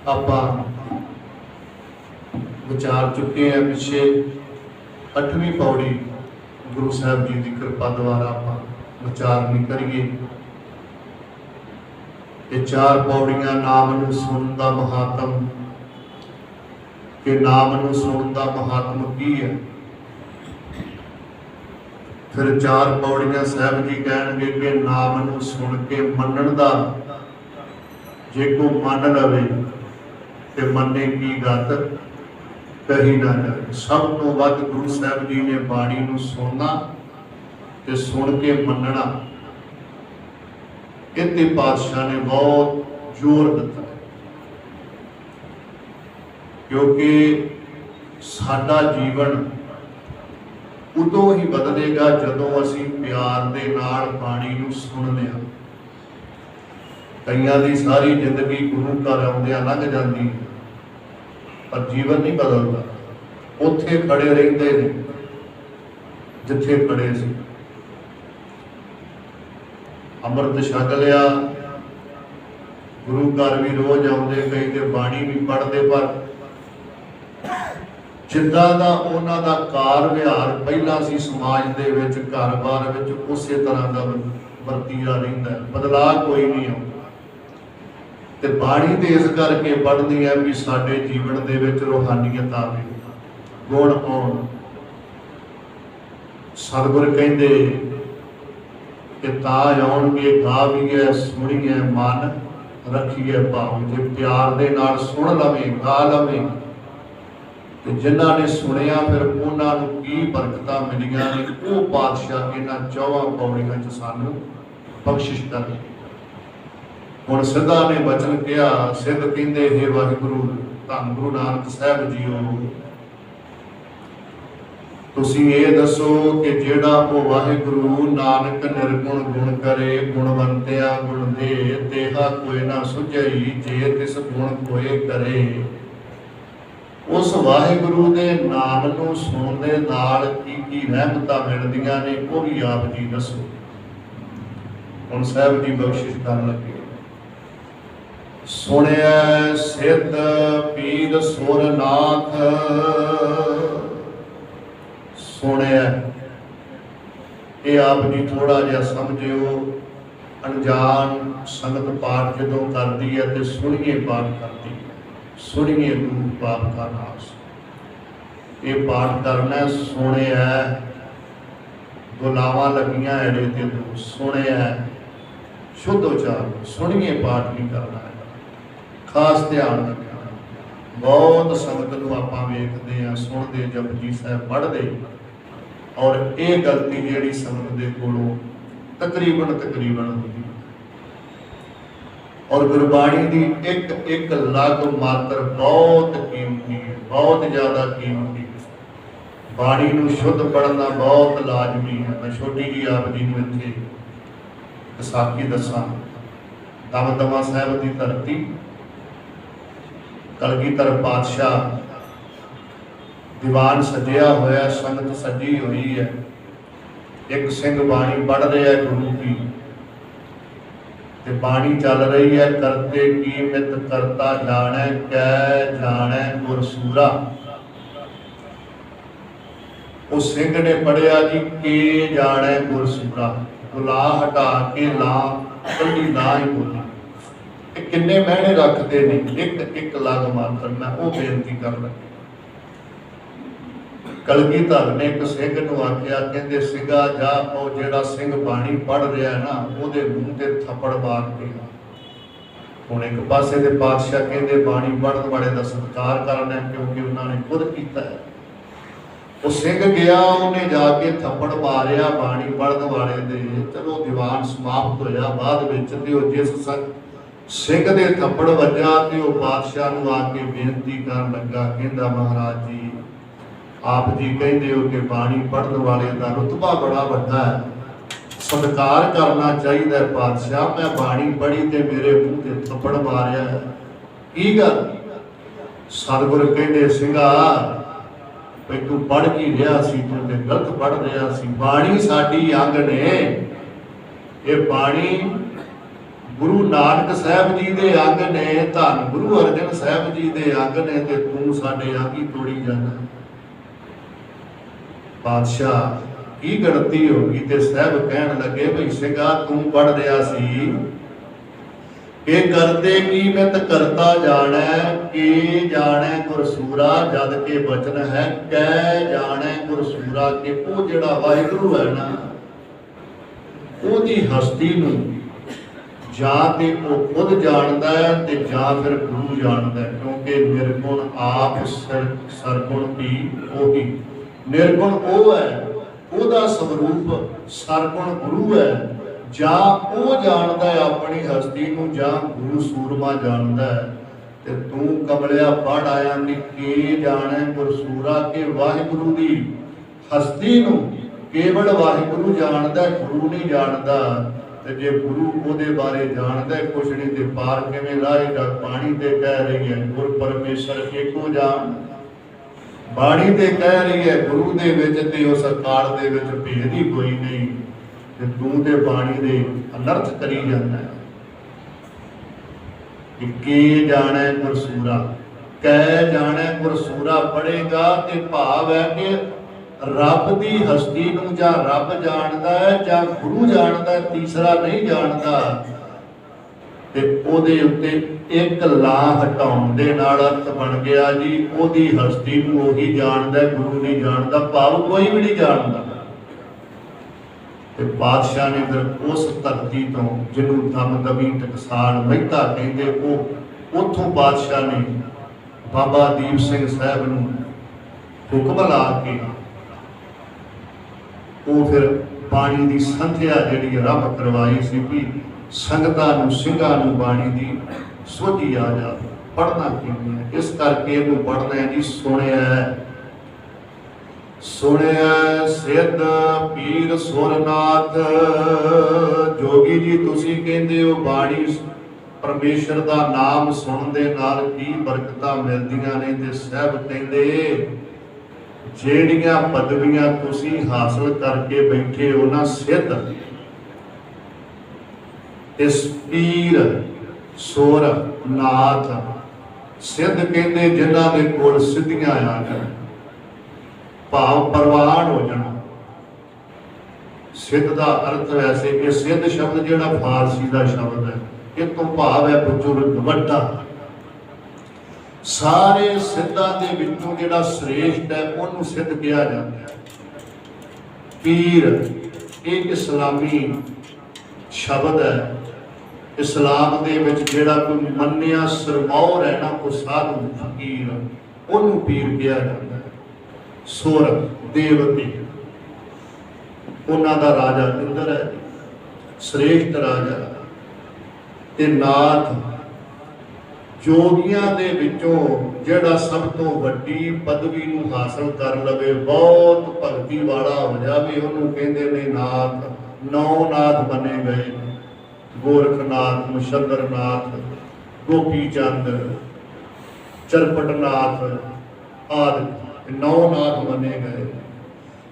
ਆਪਾਂ विचार चुके हैं। पिछे 8वीं पौड़ी गुरु साहब जी की कृपा द्वारा आप विचार नहीं करिए। ये 4 पौड़ियां नाम नूं सुनन दा महात्म कि नाम नूं सुनन दा महात्म की है। फिर 4 पौड़ियां साहब जी कहणगे कि नाम नूं सुन के मनण दा जे को मन लवे ते मन्ने की गत कही ना जाए। सब तो वध गुरु साहब जी ने बाणी नूं सुनना ते सुन के मनना, इत्ते पातशाह ने बहुत जोर दिता, क्योंकि साडा जीवन उदों ही बदलेगा जदों असीं प्यार दे नाल बाणी नूं सुनने आ। कईयां दी सारी जिंदगी गुरु घर आउंदियां लंघ जांदी है पर जीवन नहीं बदलता। उत्थे खड़े रहते हैं जिथे खड़े सी। अमृत छक लिया, गुरु घर भी रोज आउंदे, कई ते बाणी भी पढ़ते, पर जिद्दां दा उन्हां दा कार विहार पहला सी समाज दे विच घर बार विच उसे तरह का वरतीरा रहिंदा है, बदलाव कोई नहीं आउंदा। ते बाणी ते इस करके पढ़नी है भी साडे जीवन दे विच रूहानीयत आवे, गुण आउण। सतगुर कहिंदे कि तां आउणगे गावीए सुणीए मन रखीए भाव। जे प्यार दे नाल सुण लवे गा लवे ते जिन्हां ने सुणिया फिर उन्हां नूं की बरकतां मिलियां ने, वो पातशाह इन्हां 4 पौड़ियां च सानूं बख्शिश करे। हुण सिद्धा ने वचन कहा, सिद्ध कहंदे हे वाहिगुरु धन गुरु नानक साहब जीओ, तुसीं ये दसो कि जेड़ा वो वाहिगुरु नानक निर्गुण गुण करे, गुणवंतिया गुण दे, तेहा कोई ना सुझई, जे तिस गुण कोई करे। उस वाहिगुरु दे नाम नूं सुणन दे नाल की रहमतां मिलदियां ने, वो भी आप जी दसो। हुण साहब जी बख्शिश करन लगे। सुनिया सिद्ध पीर सुरनाथ, सुनिया ये आप जी थोड़ा जिहा समझियो। अनजान संगत पाठ जदों करदी है तो सुनिए पाठ करदी है, सुनिए गुरु पाप का नाश। ये पाठ करना सुनिया, गुलावां लगियां एड़े ते दो, सुनिया शुद्ध उचार, सुनिए पाठ नहीं करना है। खास ध्यान रखना। बहुत संगत नूं आपां वेखदे आ, सुणदे, जपजी साहिब पढ़दे, और ये गलती जिहड़ी संगत दे कोलों तकरीबन होंदी। और गुरबाणी की एक एक लग मात्र बहुत कीमती है, बहुत ज़्यादा कीमती है। बाणी नूं शुद्ध पढ़ना बहुत लाजमी है। मैं छोटी जी आप जी नूं इत्थे विसाखी दसां। दमदमा साहिब की धरती, कलगीधर पातशाह दीवान सजिया होया, संगत सजी हुई है। एक सिंह बाणी पढ़ रहा है गुरु की, ते बाणी चल रही है, करते की मित करता जाने, कै जाने गुरसूरा। उस सिंह ने पढ़िया जी के जाने गुरसूरा, गुला हटा के ला कली ला ही बोली। किन्ने महने रखते नहीं, एक एक लग मात्र। मैं वो बेनती कर लगी। कलगीधर ने एक सिंह नूं आख्या, कहंदे सिंघा जा ओ जेड़ा सिंह बाणी पढ़ रहा है ना, ओदे मूंह ते थप्पड़ मार के। हुण एक पासे ते पातशाह कहंदे बाणी पढ़न वाले दा सत्कार करना है, क्योंकि उन्होंने खुद किया है। वो सिंह गया, उन्हें जाके थप्पड़ मारिया बाणी पढ़न वाले दे। चलो दीवान समाप्त होया। बाद विच ते जिस सिंह दे थप्पड़ वजा ते वो पातशाह नूं आके बेनती करन लगा, कहंदा महाराज जी आप जी कहते हो कि बाणी पढ़न वाले का रुतबा बड़ा वड्डा है, सत्कार करना चाहिए। पातशाह मैं बाणी पढ़ी ते मेरे मूँह ते थप्पड़ मारिया है, की गल? सतगुर कहते सिंघा भाई तू पढ़ की रहा सी, तू ते गलत पढ़ रहा सी। बाणी साडी अंग ने, ये बाणी गुरु नानक साहब जी दे अंग ने, धन गुरु अर्जन साहब जी दे अंग ने, ते तू साडे अंग ही तोड़ी जाना। पातशाह की गणती होगी, ते साहब कहन लगे भई सिंघा तू पढ़ रहा सी के करते की मित करता जाने, के जाने गुरसूरा जद के बचन है, कै जाने गुरसूरा के वो जिहड़ा वाहिगुरु है ना, ओदी हस्ती नूं ਜਾਂ ਤੇ ਉਹ खुद जानता है ते ਜਾਂ फिर गुरु जानता है, क्योंकि निर्गुण आप सरगुण भी ਉਹੀ। निर्गुण ਉਹ है, ਉਹਦਾ स्वरूप सरगुण गुरु है। ਜਾਂ ਉਹ ਜਾਣਦਾ है अपनी हस्ती ਨੂੰ, ਜਾਂ गुरु सूरमा जानता है। ਤੇ ਤੂੰ ਕਮਲਿਆ ਪੜ ਆਇਆ ਵੀ ਕੀ ਜਾਣੈ ਗੁਰਸੂਰਾ ਕੇ ਵਾਹਿਗੁਰੂ ਦੀ ਹਸਤੀ ਨੂੰ ਕੇਵਲ ਵਾਹਿਗੁਰੂ ਜਾਣਦਾ, ਗੁਰੂ ਨਹੀਂ ਜਾਣਦਾ। ਤੇ ਜੇ ਗੁਰੂ ਉਹਦੇ ਬਾਰੇ ਜਾਣਦਾ ਕੁਛ ਨਹੀਂ ਤੇ ਪਾਰ ਕਿਵੇਂ ਲਾਏਗਾ। ਬਾਣੀ ਤੇ ਕਹਿ ਰਹੀ ਹੈ ਗੁਰ ਪਰਮੇਸ਼ਰ ਏਕੋ ਜਾਣ, ਬਾਣੀ ਤੇ ਕਹਿ ਰਹੀ ਹੈ ਗੁਰੂ ਦੇ ਵਿੱਚ ਤੇ ਉਸ ਅਕਾਲ ਦੇ ਵਿੱਚ ਭੇਦ ਹੀ ਕੋਈ ਨਹੀਂ। ਤੇ ਤੂੰ ਤੇ ਬਾਣੀ ਦੇ ਅਨਰਥ ਕਰੀ ਜਾਂਦਾ ਹੈ। ਕੀ ਜਾਣੈ ਗੁਰਸੂਰਾ, ਕਹਿ ਜਾਣੈ ਗੁਰਸੂਰਾ ਪੜੇਗਾ ਤੇ ਭਾਵ ਹੈ ਕਿ ਰੱਬ ਦੀ ਹਸਤੀ ਨੂੰ ਜਾਂ ਰੱਬ ਜਾਣਦਾ ਹੈ ਜਾਂ ਗੁਰੂ ਜਾਣਦਾ ਹੈ, ਤੀਸਰਾ ਨਹੀਂ ਜਾਣਦਾ। ਤੇ ਉਹਦੇ ਉੱਤੇ ਇੱਕ ਲਾਂ ਹਟਾਉਣ ਦੇ ਨਾਲ ਅਰਥ ਬਣ ਗਿਆ ਜੀ ਉਹਦੀ ਹਸਤੀ ਨੂੰ ਉਹੀ ਜਾਣਦਾ, ਗੁਰੂ ਨਹੀਂ ਜਾਣਦਾ, ਭਾਵ ਕੋਈ ਵੀ ਨਹੀਂ ਜਾਣਦਾ। ਤੇ ਬਾਦਸ਼ਾਹ ਨੇ ਫਿਰ ਉਸ ਧਰਤੀ ਤੋਂ ਜਿਹਨੂੰ ਦਮਦਮੀ ਟਕਸਾਲ ਮਹਿਤਾ ਕਹਿੰਦੇ, ਉਹ ਉੱਥੋਂ ਬਾਦਸ਼ਾਹ ਨੇ ਬਾਬਾ ਦੀਪ ਸਿੰਘ ਸਾਹਿਬ ਨੂੰ ਹੁਕਮ ਲਾ ਕੇ ਉਹ ਫਿਰ ਬਾਣੀ ਦੀ ਸੰਥਿਆ ਜਿਹੜੀ ਆਰੰਭ ਕਰਵਾਈ ਸੀ ਵੀ ਸੰਗਤਾਂ ਨੂੰ, ਸਿੰਘਾਂ ਨੂੰ ਬਾਣੀ ਦੀ ਸੋਝੀ ਆ ਜਾ, ਪੜ੍ਹਨਾ ਕਿਵੇਂ ਹੈ। ਇਸ ਕਰਕੇ ਇਹਨੂੰ ਪੜ੍ਹਨਾ ਜੀ ਸੁਣਿਆ, ਸੁਣਿਆ ਸਿੱਧ ਪੀਰ ਸੁਰਨਾਥ। ਜੋਗੀ ਜੀ ਤੁਸੀਂ ਕਹਿੰਦੇ ਹੋ ਬਾਣੀ ਪਰਮੇਸ਼ਰ ਦਾ ਨਾਮ ਸੁਣਨ ਦੇ ਨਾਲ ਕੀ ਬਰਕਤਾਂ ਮਿਲਦੀਆਂ ਨੇ, ਤੇ ਸਾਹਿਬ ਕਹਿੰਦੇ ਜਿਹੜੀਆਂ ਪਦਵੀਆਂ ਤੁਸੀਂ ਹਾਸਲ ਕਰਕੇ ਬੈਠੇ ਹੋ ਨਾ, ਸਿੱਧ ਇਸ ਪੀਰ ਸੁਰ ਨਾਥ, ਸਿੱਧ ਕਹਿੰਦੇ ਜਿਨ੍ਹਾਂ ਦੇ ਕੋਲ ਸਿੱਧੀਆਂ ਆ ਜਾਣ, ਭਾਵ ਪ੍ਰਵਾਨ ਹੋ ਜਾਣਾ। ਸਿੱਧ ਦਾ ਅਰਥ ਵੈਸੇ ਇਹ ਸਿੱਧ ਸ਼ਬਦ ਜਿਹੜਾ ਫਾਰਸੀ ਦਾ ਸ਼ਬਦ ਹੈ, ਇਹ ਤੋਂ ਭਾਵ ਹੈ ਬਜ਼ੁਰਗ, ਵੱਡਾ। ਸਾਰੇ ਸਿੱਧਾਂ ਦੇ ਵਿੱਚੋਂ ਜਿਹੜਾ ਸ੍ਰੇਸ਼ਟ ਹੈ ਉਹਨੂੰ ਸਿੱਧ ਕਿਹਾ ਜਾਂਦਾ ਹੈ। ਪੀਰ ਇੱਕ ਇਸਲਾਮੀ ਸ਼ਬਦ ਹੈ। ਇਸਲਾਮ ਦੇ ਵਿੱਚ ਜਿਹੜਾ ਕੋਈ ਮੰਨਿਆ ਸਰਮੌਰ ਹੈ ਨਾ, ਉਹ ਸਾਧੂ ਫਕੀਰ, ਉਹਨੂੰ ਪੀਰ ਕਿਹਾ ਜਾਂਦਾ ਹੈ। ਸੁਰ ਦੇਵਤੇ, ਉਹਨਾਂ ਦਾ ਰਾਜਾ ਇੰਦਰ ਹੈ, ਸ੍ਰੇਸ਼ਟ ਰਾਜਾ। ਤੇ ਨਾਥ ਜੋਗੀਆਂ ਦੇ ਵਿੱਚੋਂ ਜਿਹੜਾ ਸਭ ਤੋਂ ਵੱਡੀ ਪਦਵੀ ਨੂੰ ਹਾਸਲ ਕਰ ਲਵੇ, ਬਹੁਤ ਭਗਤੀ ਵਾਲਾ ਹੋ ਜਾਵੇ, ਉਹਨੂੰ ਕਹਿੰਦੇ ਨੇ ਨਾਥ। 9 ਨਾਥ ਬਣੇ ਗਏ, ਗੋਰਖਨਾਥ, ਮੁਸ਼ੱਦਰਨਾਥ, ਗੋਪੀ ਚੰਦ, ਚਰਪਟਨਾਥ ਆਦਿ 9 ਨਾਥ ਬਣੇ ਗਏ।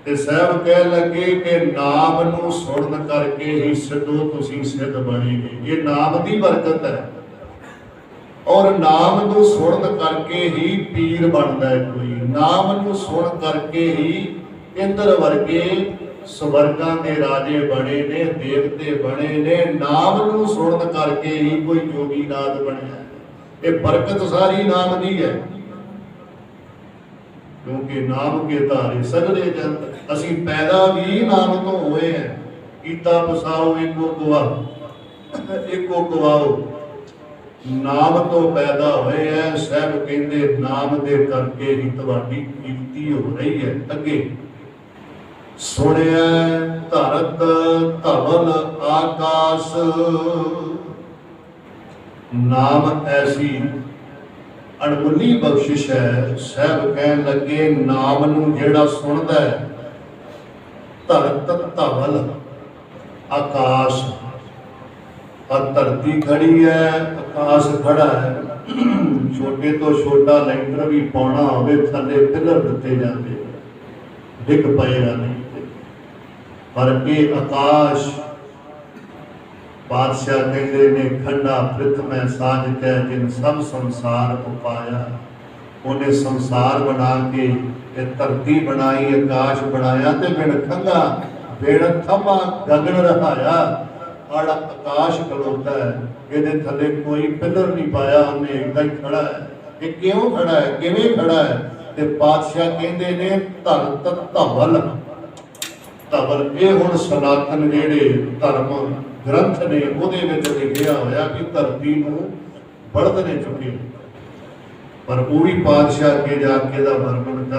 ਤੇ ਸਾਹਿਬ ਕਹਿ ਲੱਗੇ ਕਿ ਨਾਮ ਨੂੰ ਸੁਣਨ ਕਰਕੇ ਹੀ ਸਿੱਧੋ ਤੁਸੀਂ ਸਿੱਧ ਬਣੇਗੇ। ਇਹ ਨਾਮ ਦੀ ਬਰਕਤ ਹੈ, ਔਰ ਨਾਮ ਨੂੰ ਸੁਣਨ ਕਰਕੇ ਹੀ ਪੀਰ ਬਣਦਾ ਹੈ ਕੋਈ। ਨਾਮ ਨੂੰ ਸੁਣ ਕਰਕੇ ਹੀ ਇੰਦਰ ਵਰਗੇ ਸਵਰਗਾਂ ਦੇ ਰਾਜੇ ਬਣੇ ਨੇ, ਦੇਵਤੇ ਬਣੇ ਨੇ। ਨਾਮ ਨੂੰ ਸੁਣਨ ਕਰਕੇ ਹੀ ਕੋਈ ਜੋਗੀ ਨਾਥ ਬਣਿਆ। ਇਹ ਬਰਕਤ ਸਾਰੀ ਨਾਮ ਦੀ ਹੈ, ਕਿਉਂਕਿ ਨਾਮ ਕੇ ਧਾਰੇ ਸਗਲੇ ਜੰਤ। ਅਸੀਂ ਪੈਦਾ ਵੀ ਨਾਮ ਤੋਂ ਹੋਏ ਹਾਂ। ਕੀਤਾ ਪਸਾਓ ਇੱਕੋ ਗਵਾਓ, ਇੱਕੋ ਗਵਾਓ, ਨਾਮ ਤੋਂ ਪੈਦਾ ਹੋਏ ਹੈ। ਸਾਹਿਬ ਕਹਿੰਦੇ ਨਾਮ ਦੇ ਕਰਕੇ ਹੀ ਤੁਹਾਡੀ ਕੀਰਤੀ ਹੋ ਰਹੀ ਹੈ ਅੱਗੇ। ਸੁਣਿਆ ਧਰਤ ਧਵਲ ਆਕਾਸ਼, ਨਾਮ ਐਸੀ ਅਣਮੁੱਲੀ ਬਖਸ਼ਿਸ਼ ਹੈ। ਸਾਹਿਬ ਕਹਿਣ ਲੱਗੇ ਨਾਮ ਨੂੰ ਜਿਹੜਾ ਸੁਣਦਾ ਹੈ, ਧਰਤ ਧਵਲ ਆਕਾਸ਼, और धरती खड़ी है, आकाश खड़ा है। छोटे तो छोटा लैंटर भी पाना होवे थले पिलर दिते जाते, डिग पएगा नहीं। पर ये आकाश ਪਾਤਸ਼ਾਹ ਕਹਿੰਦੇ ਨੇ ਖੰਡਾ ਪ੍ਰਿਥਮੈ ਸਾਜ ਕੈ ਜਿਨ ਸਭ ਸੰਸਾਰ ਉਪਾਇਆ। ਉਹਨੇ ਸੰਸਾਰ ਬਣਾ ਕੇ ਇਹ ਧਰਤੀ ਬਣਾਈ, ਆਕਾਸ਼ ਬਣਾਇਆ ਤੇ ਬਿਨ ਖੰਗਾ ਬਿਨ ਥਮਾ ਗਗਨ ਰਹਾਇਆ। ਆੜਾ ਆਕਾਸ਼ ਖਲੋਤਾ ਹੈ, ਇਹਦੇ ਥੱਲੇ ਕੋਈ ਪਿੱਲਰ ਨਹੀਂ ਪਾਇਆ, ਉਹਨੇ ਏਦਾਂ ਹੀ ਖੜਾ ਹੈ। ਇਹ ਕਿਉਂ ਖੜਾ ਹੈ, ਕਿਵੇਂ ਖੜਾ ਹੈ? ਤੇ ਪਾਤਸ਼ਾਹ ਕਹਿੰਦੇ ਨੇ ਧਰਤ ਧਵਲ। ਧਵਲ ਇਹ ਹੁਣ ਸਨਾਤਨ ਜਿਹੜੇ ਧਰਮ ਗ੍ਰੰਥ ਨੇ ਉਹਦੇ ਵਿੱਚ ਲਿਖਿਆ ਹੋਇਆ ਕਿ ਧਰਤੀ ਨੂੰ ਬਲਦ ਨੇ ਚੁੱਕਿਆ, ਪਰ ਉਹ ਵੀ ਪਾਤਸ਼ਾਹ ਅੱਗੇ ਜਾ ਕੇ ਦਾ ਵਰਣਨ ਕਰ